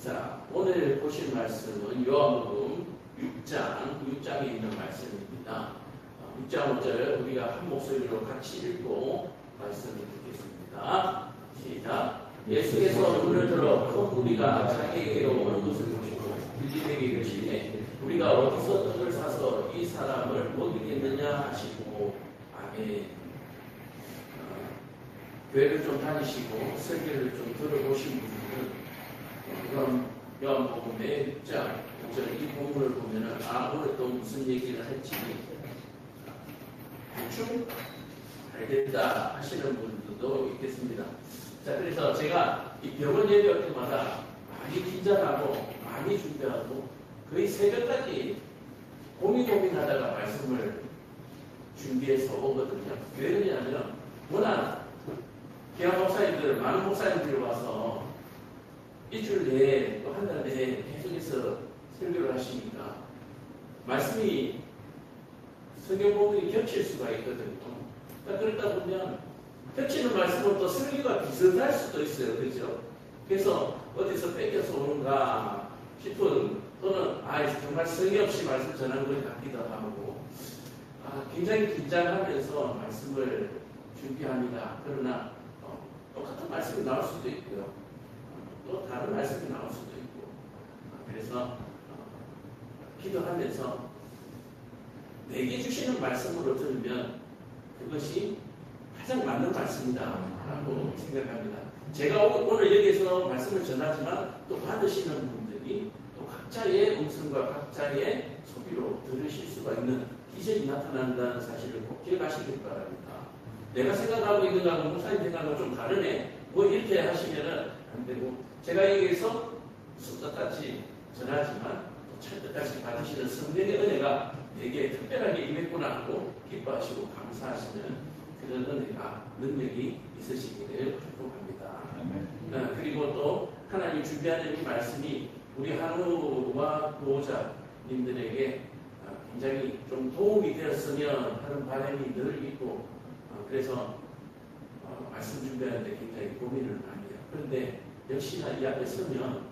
자, 오늘 보실 말씀은 요한복음 6장에 있는 말씀입니다. 6장 5절 우리가 한 목소리로 같이 읽고 말씀을 듣겠습니다. 시작. 예수께서 눈을 들어 큰 무리가 자기에게로 오는 것을 보시고 빌립에게 이르시되 우리가 어디서 떡을 사서 이 사람을 먹이겠느냐 하시고 아멘. 교회를 좀 다니시고 설교를 좀 들어보신 분들은 그럼 요한복음의 6장 5절 이 본문을 보면은 오늘 또 무슨 얘기를 할지 대충 알겠다 하시는 분들도 있겠습니다. 자, 그래서 제가 이 병원 예배할 때마다 많이 긴장하고 많이 준비하고 거의 새벽까지 고민하다가 말씀을 준비해서 오거든요. 왜 그러냐면 워낙 기아 목사님들, 많은 목사님들이 와서 일주일 내에 또 한 달 내에 계속해서 설교를 하시니까 말씀이 성경 부분이 겹칠 수가 있거든요. 그러다 보면 겹치는 말씀은 또 설교가 비슷할 수도 있어요. 그렇죠? 그래서 어디서 뺏겨서 오는가 싶은 또는 정말 성의 없이 말씀 전하는 것 같기도 하고 굉장히 긴장하면서 말씀을 준비합니다. 그러나 똑같은 말씀이 나올 수도 있고요. 또 다른 말씀이 나올 수도 있고 그래서 기도하면서 내게 주시는 말씀으로 들으면 그것이 가장 맞는 말씀이다 라고 생각합니다. 제가 오늘 여기에서 말씀을 전하지만 또 받으시는 분들이 또 각자의 음성과 각자의 소비로 들으실 수가 있는 기적이 나타난다는 사실을 꼭 기억하시길 바랍니다. 내가 생각하고 있는 거하고 목사님 생각하고 좀 다르네 뭐 이렇게 하시면은 안 되고 제가 여기에서 숫자같이 전하지만 또 찰떡같이 받으시는 성령의 은혜가 내게 특별하게 임했구나 하고 기뻐하시고 감사하시는 그런 은혜가 능력이 있으시기를 축복합니다. 그리고 또 하나님 준비하는 이 말씀이 우리 한우와 보호자님들에게 굉장히 좀 도움이 되었으면 하는 바람이 늘 있고 그래서 말씀 준비하는데 굉장히 고민을 많이 해요. 그런데 역시나 이 앞에 서면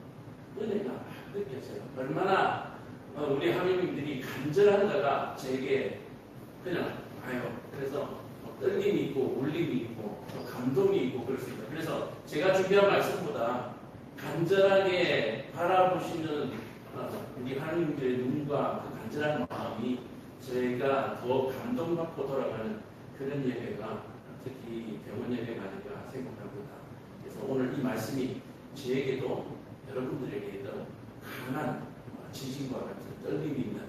은혜가 느껴져요. 얼마나 우리 하나님들이 간절한가가 제게 그냥 와요. 그래서 떨림이 있고 울림이 있고 감동이 있고 그렇습니다. 그래서 제가 준비한 말씀보다 간절하게 바라보시는 우리 하나님들의 눈과 그 간절한 마음이 저희가 더 감동받고 돌아가는 그런 예배가 특히 병원 예배가 아닌가 생각합니다. 그래서 오늘 이 말씀이 저에게도 여러분들에게도 강한 지진과 같은 떨림이 있는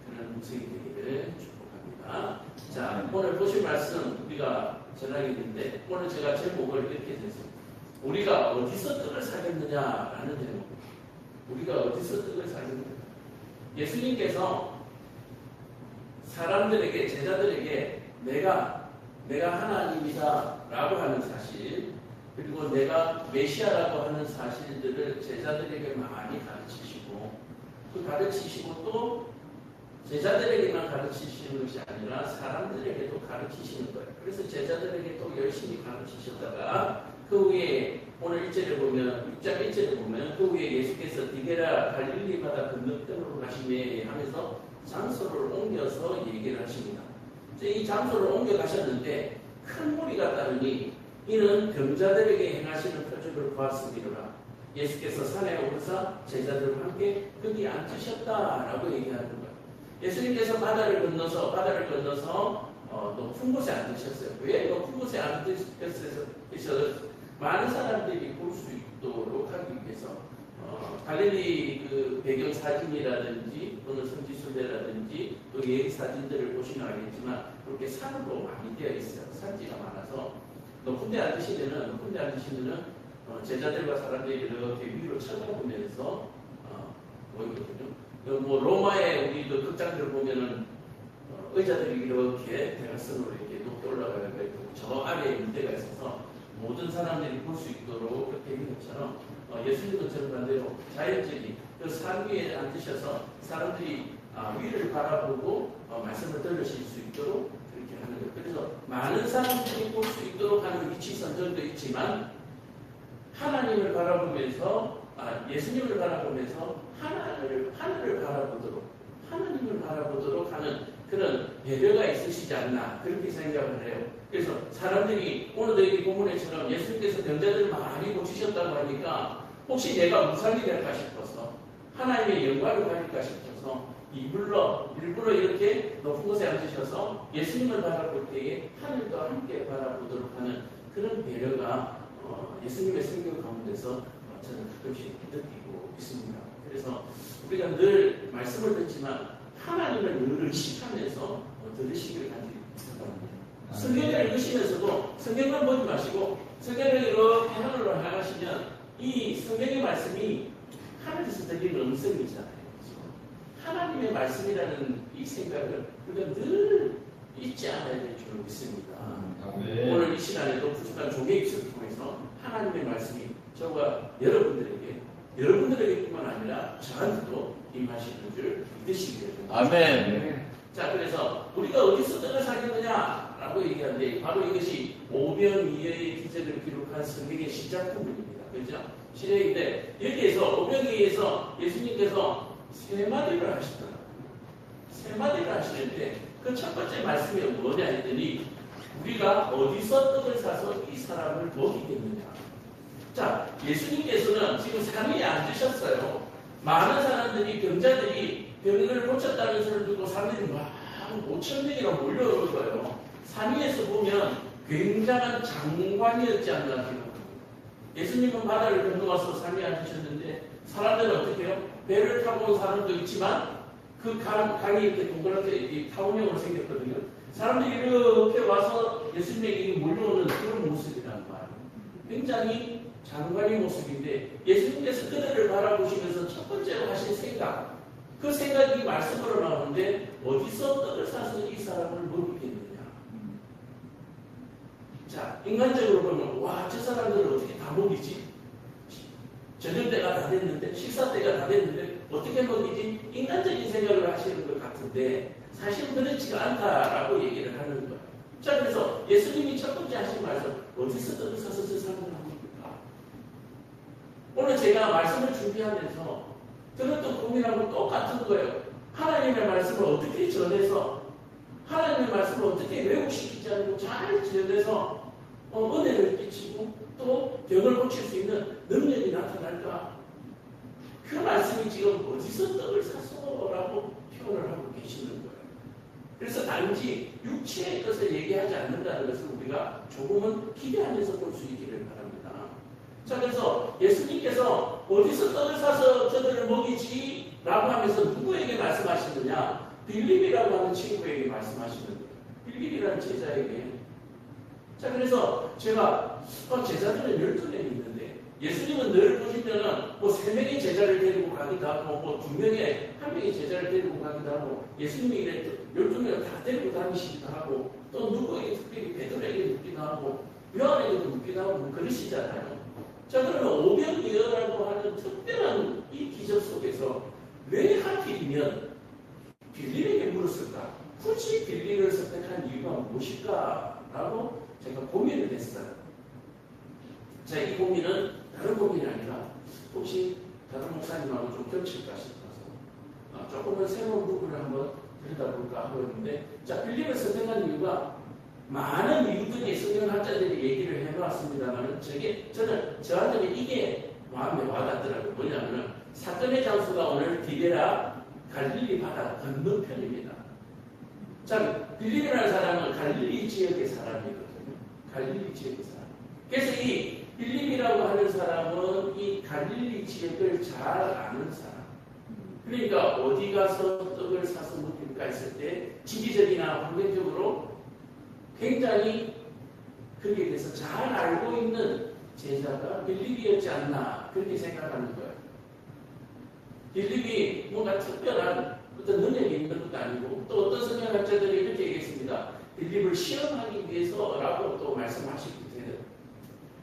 그런 음성이 되기를 축복합니다. 자, 오늘 보실 말씀 우리가 전하겠는데 오늘 제가 제목을 이렇게 했습니다. 우리가 어디서 떡을 사겠느냐라는 제목. 우리가 어디서 떡을 사겠느냐. 예수님께서 사람들에게 제자들에게 내가 하나님이다 라고 하는 사실 그리고 내가 메시아라고 하는 사실들을 제자들에게 많이 가르치시고 그 가르치시고 또 제자들에게만 가르치시는 것이 아니라 사람들에게도 가르치시는 거예요. 그래서 제자들에게 또 열심히 가르치셨다가 그 후에 오늘 1절에 보면 6장 1절에 보면 그 후에 예수께서 디베라 갈릴리 바다 건너편으로 가시매 하면서 장소를 옮겨서 얘기를 하십니다. 이 장소를 옮겨 가셨는데 큰 무리가 따르니 이는 병자들에게 행하시는 표적을 보았음이로라. 예수께서 산에 오르사 제자들과 함께 거기 앉으셨다라고 얘기하는 거예요. 예수님께서 바다를 건너서 높은 곳에 앉으셨어요. 왜 높은 곳에 앉으셨어요? 많은 사람들이 볼 수 있도록 하기 위해서 갈릴리 그 배경 사진이라든지 또는 성지순례라든지 또 예의 사진들을 보시면 알겠지만 그렇게 산으로 많이 되어 있어요. 산지가 많아서 높은 데 앉으시면은 제자들과 사람들이 이렇게 위로 쳐다보면서 보이거든요. 뭐 로마의 우리 그 극장들을 보면은 의자들이 이렇게 대각선으로 이렇게 높게 올라가고 있고 저 아래에 문대가 있어서 모든 사람들이 볼 수 있도록 그렇게 있는 것처럼 예수님은 정반대로 자연적인 그 산 위에 앉으셔서 사람들이 위를 바라보고 말씀을 들으실 수 있도록 그렇게 하는 거예요. 그래서 많은 사람들이 볼 수 있도록 하는 위치 선정도 있지만 하나님을 바라보면서 예수님을 바라보면서 하나님을 바라보도록 하는 그런 배려가 있으시지 않나 그렇게 생각을 해요. 그래서 사람들이 오늘도 이 본문에처럼 예수님께서 병자들을 많이 고치셨다고 하니까 혹시 내가 무상이 될까 싶어서 하나님의 영광을 받을까 싶어서 일부러 이렇게 높은 곳에 앉으셔서 예수님을 바라볼 때에 하늘도 함께 바라보도록 하는 그런 배려가 예수님의 성경 가운데서 저는 가끔씩 느끼고 있습니다. 그래서 우리가 늘 말씀을 듣지만 하나님을 늘 의식하면서 들으시기를 간절히 부탁합니다. 성경을 읽으시면서도 성경만 보지 마시고 성경을 이렇게 하늘로 향하시면 이 성경의 말씀이 하늘에서 들리는 음성이잖아요. 하나님의 말씀이라는 이 생각을 우리가 늘 잊지 않아야 될 줄 믿습니다. 오늘 이 시간에도 부족한 종의 입술을 통해서 하나님의 말씀이 저와 여러분들에게뿐만 아니라 저한테도 임하시는 줄 믿으시기를 바랍니다. 아멘. 자, 그래서 우리가 어디서 떡을 사겠느냐라고 얘기하는데 바로 이것이 오병이어의 기적을 기록한 성경의 시작 부분입니다. 그렇죠? 시작인데 여기에서 오병이어에서 예수님께서 세 마디를 하시더라고요. 세 마디를 하시는데 그 첫 번째 말씀이 뭐냐 했더니 우리가 어디서 떡을 사서 이 사람을 먹이겠느냐. 자, 예수님께서는 지금 산 위에 앉으셨어요. 많은 사람들이 병자들이 병을 고쳤다는 소리를 듣고 사람들이 막 5,000명이나 몰려오는 거예요. 산 위에서 보면 굉장한 장관이었지 않나 생각합니다. 예수님은 바다를 건너와서 산 위에 앉으셨는데 사람들은 어떻게 해요? 배를 타고 온 사람도 있지만 그 강이 이렇게 동그랗게 타원형으로 생겼거든요. 사람들이 이렇게 와서 예수님에게 몰려오는 그런 모습이란 말이에요. 굉장히 장관의 모습인데 예수님께서 그들을 바라보시면서 첫 번째로 하신 생각, 그 생각이 말씀으로 나오는데 어디서 떡을 사서 이 사람을 먹이겠느냐. 자, 인간적으로 보면 와, 저 사람들은 어떻게 다 먹이지? 저녁 때가 다 됐는데, 식사 때가 다 됐는데 어떻게 먹이지? 인간적인 생각을 하시는 것 같은데 사실은 그렇지가 않다라고 얘기를 하는 거예요. 자, 그래서 예수님이 첫 번째 하신 말씀, 어디서 떡을 사서 저 사람을 먹일까? 오늘 제가 말씀을 준비하면서 들었던 고민하고 똑같은 거예요. 하나님의 말씀을 어떻게 전해서 하나님의 말씀을 어떻게 왜곡시키지 않고 잘 전해서 은혜를 끼치고 또 병을 고칠 수 있는 능력이 나타날까? 그 말씀이 지금 어디서 떡을 사서라고 표현을 하고 계시는 거예요. 그래서 단지 육체의 것을 얘기하지 않는다는 것을 우리가 조금은 기대하면서 볼 수 있기를 바랍니다. 자, 그래서 예수님께서 어디서 떡을 사서 저들을 먹이지? 라고 하면서 누구에게 말씀하시느냐? 빌립이라고 하는 친구에게 말씀하시는 거예요. 빌립이라는 제자에게. 자, 그래서 제가 제자들은 12명이 있는데 예수님은 늘 보시면은 뭐 3명의 제자를 데리고 가기도 하고 뭐 2명의 1명의 제자를 데리고 가기도 하고 예수님이 이랬죠. 12명을 다 데리고 다니시기도 하고 또 누구에게 특별히 베드로에게 묻기도 하고 요한에게도 묻기도 하고 뭐 그러시잖아요. 자, 그러면 오병이어라고 하는 특별한 이 기적 속에서 왜 하필이면 빌립에게 물었을까? 굳이 빌립을 선택한 이유가 무엇일까? 라고 제가 고민을 했어요. 자, 이 고민은 다른 고민이 아니라 혹시 다른 목사님하고 좀 겹칠까 싶어서 조금은 새로운 부분을 한번 들여다볼까 하고 있는데, 자, 빌립을 선택한 이유가 많은 이유들이 성경학자들이 얘기를 해놓았습니다만 저한테는 이게 마음에 와닿더라고요. 뭐냐면 사건의 장소가 오늘 디베라 갈릴리 바다 건너편입니다. 자, 빌립이라는 사람은 갈릴리 지역의 사람이거든요. 갈릴리 지역의 사람. 그래서 이 빌립이라고 하는 사람은 이 갈릴리 지역을 잘 아는 사람. 그러니까 어디 가서 떡을 사서 먹을까 했을 때 지리적이나 환경적으로 굉장히 거기에 대해서 잘 알고 있는 제자가 빌립이었지 않나 그렇게 생각하는 거예요. 빌립이 뭔가 특별한 어떤 능력이 있는 것도 아니고 또 어떤 성경학자들이 이렇게 얘기했습니다. 빌립을 시험하기 위해서라고 또 말씀하시기도 해요.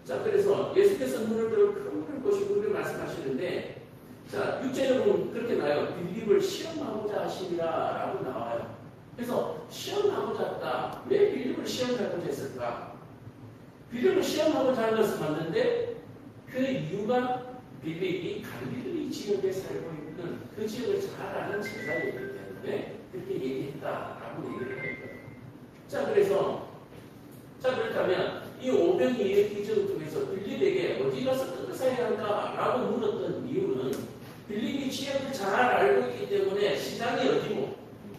자, 그래서 예수께서 눈을 들어 큰 물을 보시고 그렇게 말씀하시는데, 자, 6절은 그렇게 나와요. 빌립을 시험하고자 하시니라 라고 나와요. 그래서 시험하고자 했다. 왜 빌립을 시험하고자 했을까? 빌립을 시험하고자 하는 것은 맞는데 그 이유가 빌립이 갈릴리 지역에 살고 있는 그 지역을 잘 아는 제자이기 때문에 그렇게 얘기했다라고 얘기를 할 거예요. 그렇다면 이 오병이의 기적을 통해서 빌립에게 어디 가서 뜯어서야 할까라고 물었던 이유는 빌립이 지역을 잘 알고 있기 때문에 시장이 어디고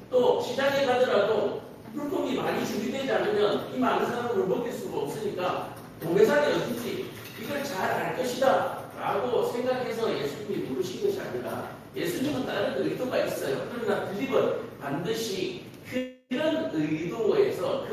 또 시장에 가더라도 물품이 많이 준비되지 않으면 이 많은 사람을 먹일 수가 없으니까 동해산이 어딘지 이걸 잘 알 것이다 라고 생각해서 예수님이 물으신 것이 아니라 예수님은 다른 의도가 있어요. 그러나 빌립은 반드시 그런 의도에서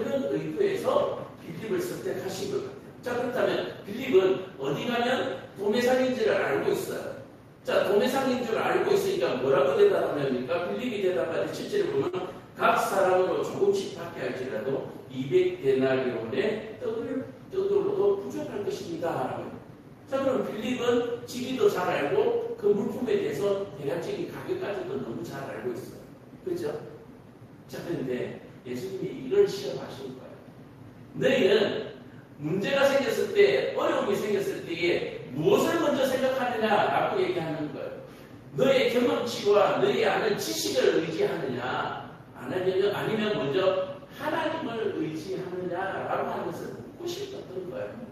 빌립을 선택하신 것 같아요. 자, 그렇다면 빌립은 어디 가면 도매상인 줄 알고 있어요. 자, 도매상인 줄 알고 있으니까 뭐라고 대답합니까? 빌립이 대답하는 7절에 보면 각 사람으로 조금씩 받게 할지라도 200데나리온의 떡으로도 부족할 것입니다. 자, 그럼 빌립은 지리도 잘 알고 그 물품에 대해서 대략적인 가격까지도 너무 잘 알고 있어요. 그렇죠? 자, 그런데 예수님이 이걸 시험하신 거예요. 너희는 문제가 생겼을 때, 어려움이 생겼을 때에 무엇을 먼저 생각하느냐라고 얘기하는 거예요. 너의 경험치와 너의 아는 지식을 의지하느냐, 아니면 먼저 하나님을 의지하느냐라고 하는 것을 묻고 싶었던 거예요.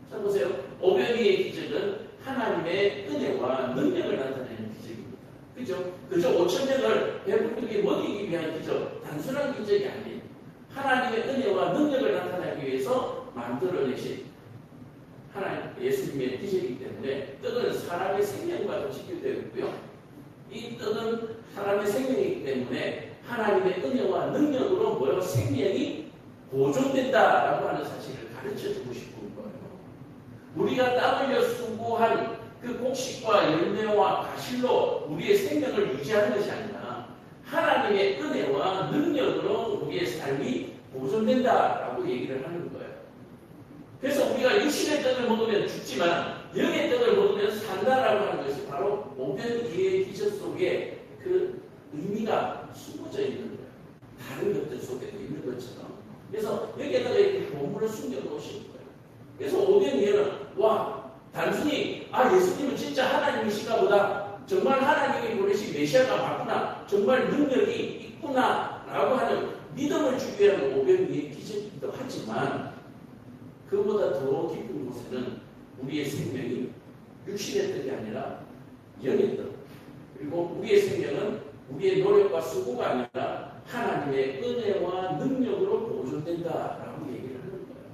자, 보세요. 오병이의 기적은 하나님의 은혜와 능력을 나타내는 기적입니다. 그죠? 그저 5,000명을 배부르게 먹이기 위한 기적, 단순한 기적이 아니에요. 하나님의 은혜와 능력을 나타내기 위해서 만들어내신 하나님, 예수님의 기적이기 때문에 떡은 사람의 생명과도 직결되어 있고요. 이 떡은 사람의 생명이기 때문에 하나님의 은혜와 능력으로 뭐라고 생명이 보존된다라고 하는 사실을 가르쳐주고 싶은 거예요. 우리가 땀 흘려 수고한 그 곡식과 열매와 가실로 우리의 생명을 유지하는 것이 아니라 하나님의 은혜와 능력으로 우리의 삶이 보존된다라고 얘기를 하는 거예요. 그래서 우리가 육신의 떡을 먹으면 죽지만 영의 떡을 먹으면 산다라고 하는 것이 바로 오병이의 기적 속에 그 의미가 숨어져 있는 거예요. 다른 것들 속에도 있는 것처럼. 그래서 여기에다가 이렇게 보물을 숨겨놓으신 거예요. 그래서 오병이에는 단순히 예수님은 진짜 하나님이신가 보다. 정말 하나님이 보내신 메시아가 맞구나. 정말 능력이 있구나. 라고 하는 믿음을 주기 위한 오병이의 기적이기도 하지만 그보다 더 깊은 곳에는 우리의 생명이 육신의 떡이 아니라 영의 떡. 그리고 우리의 생명은 우리의 노력과 수고가 아니라 하나님의 은혜와 능력으로 보존된다라고 얘기를 하는 거예요.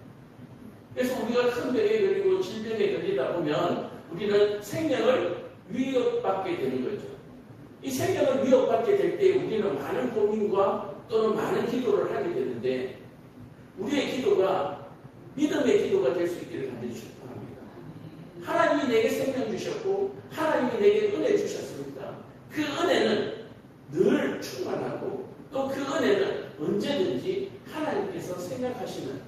그래서 우리가 큰 병에 걸리고 질병에 걸리다 보면 우리는 생명을 위협받게 되는 거죠. 이 생명을 위협받게 될 때 우리는 많은 고민과 또는 많은 기도를 하게 되는데 우리의 기도가 믿음의 기도가 될 수 있기를 간절히 축복합니다. 하나님이 내게 생명 주셨고 하나님이 내게 은혜 주셨습니다. 그 은혜는 늘 충만하고 또 그 은혜는 언제든지 하나님께서 생각하시는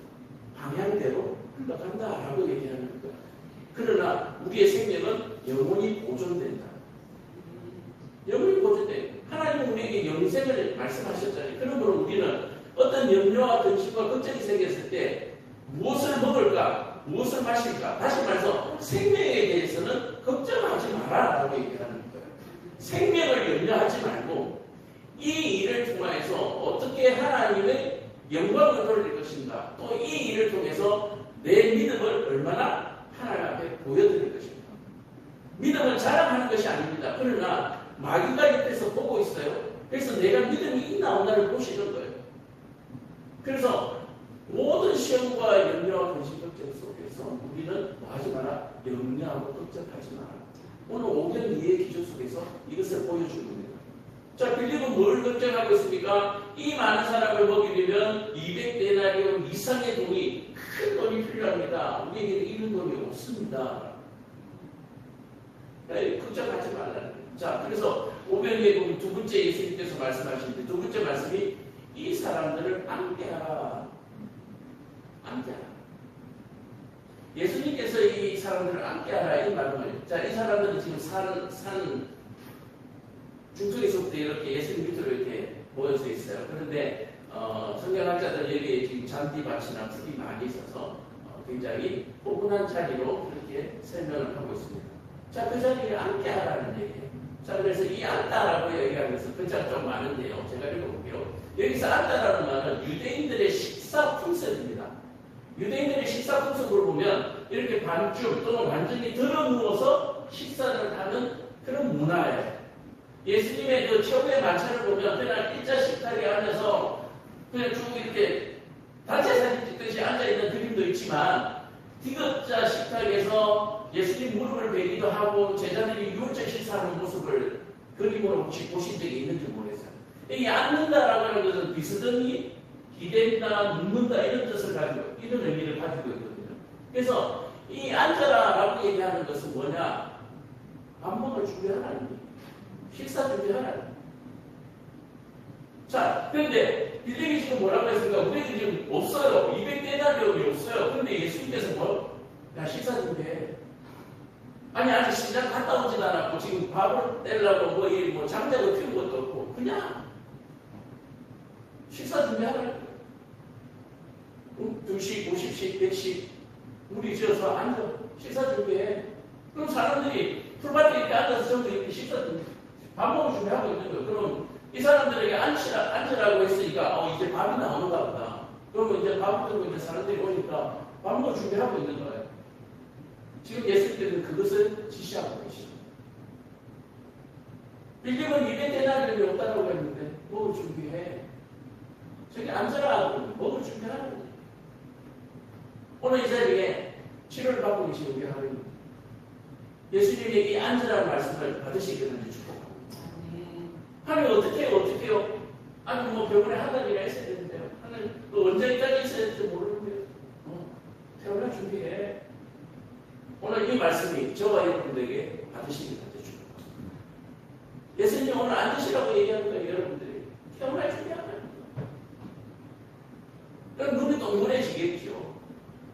방향대로 흘러간다라고 얘기하는 거예요. 그러나 우리의 생명은 영원히 보존된다. 영원히 보존돼요. 하나님은 우리에게 영생을 말씀하셨잖아요. 그러므로 우리는 어떤 염려와 근심과 걱정이 생겼을 때 무엇을 먹을까? 무엇을 마실까? 다시 말해서 생명에 대해서는 걱정하지 마라라고 얘기하는 거예요. 생명을 염려하지 말고 이 일을 통해서 어떻게 하나님의 영광을 돌릴 것인가? 또 이 일을 통해서 내 믿음을 얼마나 하나님 앞에 보여드릴 것인가? 믿음은 자랑하는 것이 아닙니다. 그러나 마귀가 옆에서 보고 있어요. 그래서 내가 믿음이 있나 없나를 보시는 거예요. 그래서 모든 시험과 염려와 근심 걱정 속에서 우리는 뭐하지 마라? 염려하고 걱정하지 마라. 오늘 오병이의 기조 속에서 이것을 보여주는 겁니다. 자, 빌립은 뭘 걱정하고 있습니까? 이 많은 사람을 먹이려면 200데나리온 이상의 돈이, 큰 돈이 필요합니다. 우리에게는 이런 돈이 없습니다. 걱정하지 말라는 거예요. 자, 그래서 오병이에 보면 두 번째 예수님께서 말씀하시는데 두 번째 말씀이 이 사람들을 안게하라. 안게하라. 예수님께서 이 사람들을 안게하라 이 말을 자, 이 사람들은 지금 산 중턱에서부터 이렇게 예수님 밑으로 이렇게 모여서 있어요. 그런데 성경학자들 여기에 지금 잔디밭이나 풀이 많이 있어서 굉장히 포근한 자리로 그렇게 설명을 하고 있습니다. 자, 그 자리에 앉게 하라는 얘기예요. 자, 그래서 이 앉다라고 얘기하면서 글자가 좀 많은데요. 제가 읽어볼게요. 여기서 앉다라는 말은 유대인들의 식사 풍습입니다. 유대인들의 식사 풍습을 보면 이렇게 반쯤 또는 완전히 들어 누워서 식사를 하는 그런 문화예요. 예수님의 그 최후의 만찬을 보면 그냥 일자 식탁에 앉아서 그냥 쭉 이렇게 단체 사진 찍듯이 앉아있는 그림도 있지만 디귿자 식탁에서 예수님 무릎을 베기도 하고 제자들이 유월절 식사하는 모습을 그림으로 혹시 보신 적이 있는지 모르겠어요. 이 앉는다라고 하는 것은 비스듬히 기댄다, 눕는다 이런 뜻을 가지고 이런 의미를 가지고 있거든요. 그래서 이 앉아라라고 얘기하는 것은 뭐냐? 밥 먹을 준비하라는 거예요. 식사 준비하라는 거예요. 자, 그런데 빌립이 지금 뭐라고 했습니까? 우리에게 지금 없어요. 200데나리온이 없어요. 그런데 예수님께서 뭐? 야, 식사 준비해. 아니, 아직 시장 갔다 오진 않았고, 지금 밥을 떼려고 뭐 장작을 피운 것도 없고, 그냥 식사 준비하라는 2식, 50식, 100식, 우리 지어서 앉아. 식사 준비해. 그럼 사람들이 풀밭에 이렇게 앉아서 전부 이렇게 식사 준비, 밥 먹을 준비하고 있는 거예요. 그럼 이 사람들에게 앉으라고 했으니까, 이제 밥이 나오는가 보다. 그러면 이제 밥 들고 이제 사람들이 오니까 밥 먹을 준비하고 있는 거예요. 지금 예수님께서는 그것을 지시하고 계시죠. 빌립은 200데나리온이 없다고 했는데, 먹을 준비해. 저기 앉으라 하고 먹을 준비하는 거예요. 오늘 이 자리에 치료를 받고 계신 우리 하나님, 예수님에게 이 앉으라는 말씀을 받으시게 되는지 축복합니다. 하나님 어떻게 해요? 아니 뭐 병원에 한 달이나 있어야 되는데요. 하나님 언제까지 있어야 될지 모르는데요. 태어날 준비해. 오늘 이 말씀이 저와 여러분들에게 받으시게 되는지 축복합니다. 예수님 오늘 앉으시라고 얘기하는 거예요. 여러분들이 태어날 준비하는 거예요. 그럼 눈이 동그래지겠죠.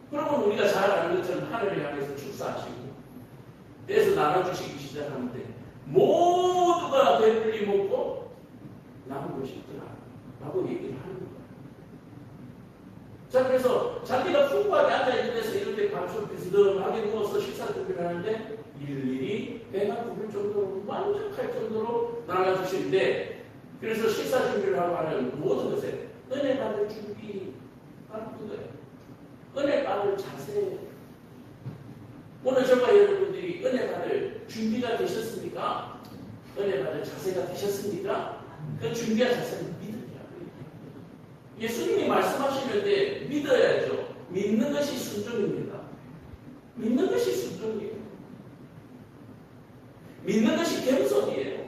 그러면 우리가 잘 아는 것처럼 하늘을 향해서 축사하시고 떼서 나눠주시기 시작하는데 모두가 배불리 먹고 남은 것이 있더라 라고 얘기를 하는 거예요. 자, 그래서 자기가 풍부하게 앉아있는 데서 이렇게 감sul 비스듬하게 누워서 식사 준비를 하는데 일일이 배가 부를 정도로 만족할 정도로 나눠주시는데, 그래서 식사 준비를 하고 하는 모든 것에 은혜 받을 준비 하는 거예요. 은혜 받을 자세. 오늘 저와 여러분들이 은혜 받을 준비가 되셨습니까? 은혜 받을 자세가 되셨습니까? 그 준비한 자세는 믿음이라고 얘기합니다. 예수님이 말씀하시는데 믿어야죠. 믿는 것이 순종입니다. 믿는 것이 순종이에요. 믿는 것이 겸손이에요.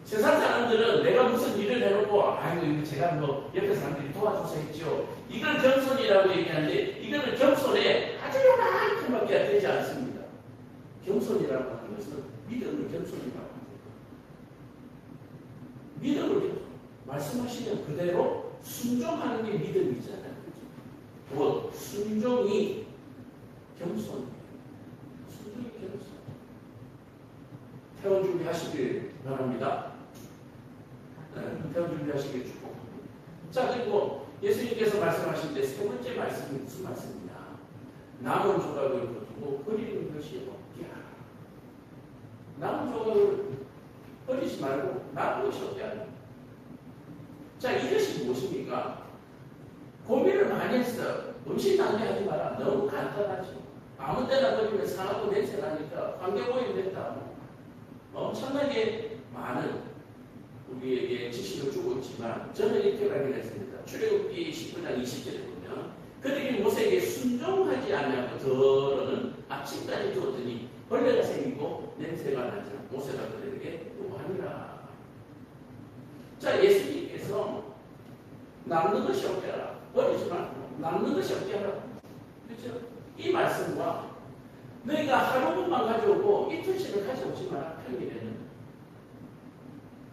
세상 사람들은 내가 무슨 일을 해놓고 아이고 이거 제가 뭐 옆에 사람들이 도와줘서 했죠. 이걸 겸손이라고 얘기하는데 이거는 겸손에 아주 요만큼밖에 되지 않습니다. 겸손이라고 하는 것은 믿음을 겸손이라고 합니다. 믿음을 말씀하시는 그대로 순종하는 게 믿음이잖아요. 뭐 순종이 겸손이에요. 순종이 겸손. 퇴원 준비하시길 바랍니다. 퇴원 준비하시길 축복합니다. 자, 그리고 예수님께서 말씀하신 때 세 번째 말씀이 무슨 말씀이냐? 남은 조각을 거두고 버리는 것이 없게 하라. 남은 조각을 버리지 말고 남은 것이 없게 하라. 자, 이것이 무엇입니까? 고민을 많이 했어요. 음식 낭비하지 마라. 너무 간단하죠. 아무 때나 버리면 상하고 냄새 나니까 환경오염 됐다. 엄청나게 많은 우리에게 지식을 주고 있지만 저는 이렇게 발견했습니다. 출애굽기 19장 20절에 보면 그들이 모세에게 순종하지 않냐고 더러는 아침까지 두었더니 벌레가 생기고 냄새가 나자 모세가 그들에게 요하니라. 자, 예수님께서 남는 것이 없게 하라. 버리지 말고 남는 것이 없게 하라. 그렇죠? 이 말씀과 너희가 하루분만 가져오고 이틀씩을 가져오지 마라. 평일에는.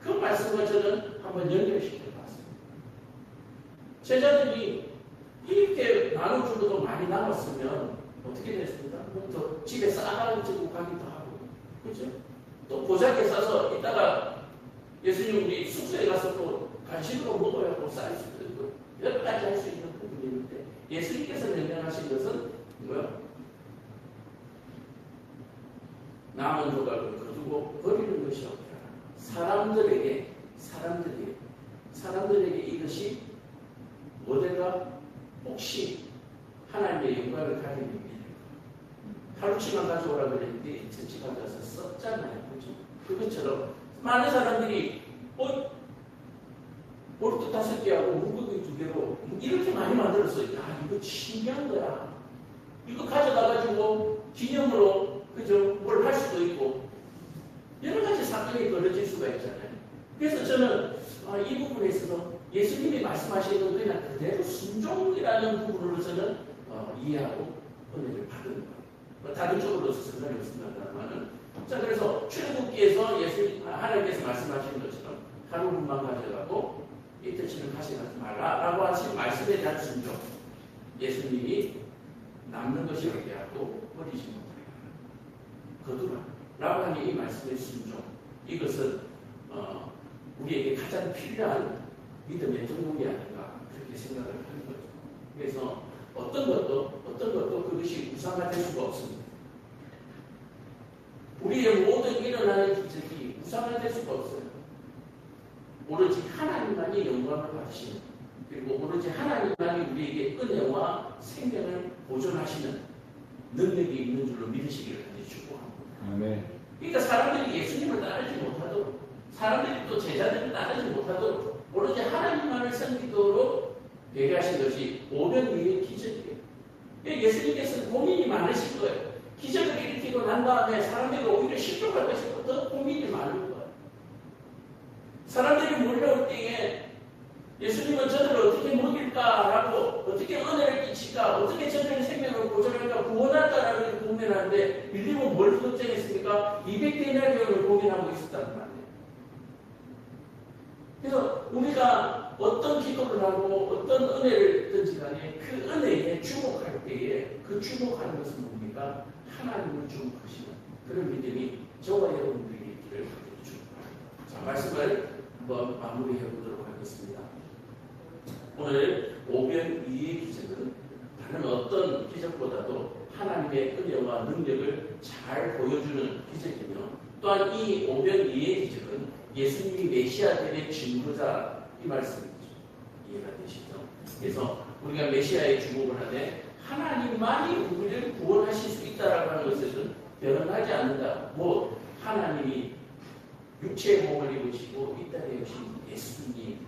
그 말씀과 저는 한번 연결시켜 봤습니다. 제자들이 이렇게 나눠주고도 많이 남았으면 어떻게 됐습니까? 또 집에 싸가지고 가기도 하고, 그죠? 또 보자기에 싸서 이따가 예수님 우리 숙소에 가서 또 간식으로 먹어야 하고 쌀 수도 있고 여러 가지 할 수 있는 부분이 있는데 예수님께서 명령하신 것은 뭐요? 사람들에게 이것이 모델과 혹시 하나님의 영광을 가리는 일일까? 하루치만 가져오라 그랬는데 전치 가져와서 썼잖아요. 그죠? 그것처럼 많은 사람들이 볼트 5개하고 물고기 2개로 이렇게 많이 만들었어요. 야, 이거 신기한 거야. 이거 가져가가지고 기념으로 그죠? 뭘 할 수도 있고 여러 가지 사건이 벌어질 수가 있잖아요. 그래서 저는 이 부분에 있어서 예수님이 말씀하시는 그냥 그대로 순종이라는 부분으로 저는 이해하고 은혜를 받은 거예요. 다른 쪽으로서 상관이 없습니다만은. 자, 그래서 출애굽기에서 하나님께서 말씀하시는 것처럼 하루만 가져가고 이틀치는 가져가지 말라라고 하신 말씀에 대한 순종. 예수님이 남는 것이 없게하고 버리지 못하게 거두라라고 하는 이 말씀의 순종. 이것은 우리에게 가장 필요한 믿음의 등록이 아닌가 그렇게 생각을 하는 거죠. 그래서 어떤 것도 그것이 우상화될 수가 없습니다. 우리의 모든 일어나는 기적이 우상화될 수가 없어요. 오로지 하나님만이 영광을 받으시는, 그리고 오로지 하나님만이 우리에게 은혜와 생명을 보존하시는 능력이 있는 줄로 믿으시기를 축복합니다. 아멘. 그러니까 사람들이 예수님을 따르지 못하도록, 사람들이 또 제자들을 따르지 못하도록 오로지 하나님만을 섬기도록 배려하신 것이 오병이의 기적이에요. 예수님께서는 고민이 많으신 거예요. 기적을 일으키고 난 다음에 사람들이 오히려 실족할 것이고 더 고민이 많은 거예요. 사람들이 몰려올 때에 예수님은 저들을 어떻게 먹일까라고, 어떻게 은혜를 끼칠까, 어떻게 저들의 생명을 보존할까, 구원할까라는 고민하는데 빌립은 뭘 걱정했습니까? 200데나리온을 고민하고 있었다는 말이에요. 그래서 우리가 어떤 기도를 하고 어떤 은혜를 든지 간에 그 은혜에 주목할 때에 그 주목하는 것은 뭡니까? 하나님을 주목하시는 그런 믿음이 저와 여러분들에게 있기를 주목합니다. 자, 말씀을 한번 마무리해 보도록 하겠습니다. 오늘 오병이의 기적은 다른 어떤 기적보다도 하나님의 은혜와 능력을 잘 보여주는 기적이며, 또한 이 오병이의 기적은 예수님이 메시아들의 증거자 이 말씀이죠. 이해가 되시죠? 그래서 우리가 메시아에 주목을 하되 하나님만이 우리를 구원하실 수 있다라고 하는 것은 변함하지 않는다. 뭐 하나님이 육체의 몸을 입으시고 이 땅에 오신 예수님.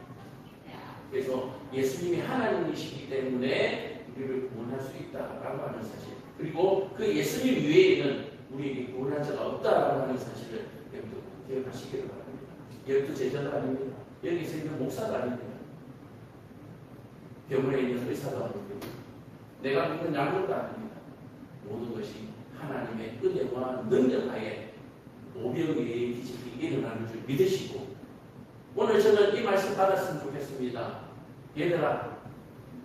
그래서 예수님이 하나님이시기 때문에 우리를 구원할 수 있다라고 하는 사실. 그리고 그 예수님 외에는 우리에게 구원할 자가 없다라고 하는 사실을 여러분 기억하시기를 바랍니다. 여기도 제자도 아닙니다. 여기서 있는 목사도 아닙니다. 병원에 있는 의사도 아닙니다. 내가 믿는 양육도 아닙니다. 모든 것이 하나님의 은혜와 능력하에 오병이의 기적이 일어나는 줄 믿으시고, 오늘 저는 이 말씀 받았으면 좋겠습니다. 얘들아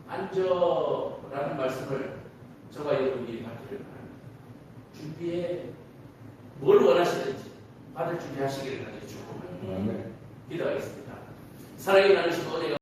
앉아라는 말씀을 저와 여러분이 받기를 바랍니다. 준비해. 뭘 원하시든지 받을 준비하시기를 바랍니다. 기도하겠습니다. 사랑이 많으신 은혜가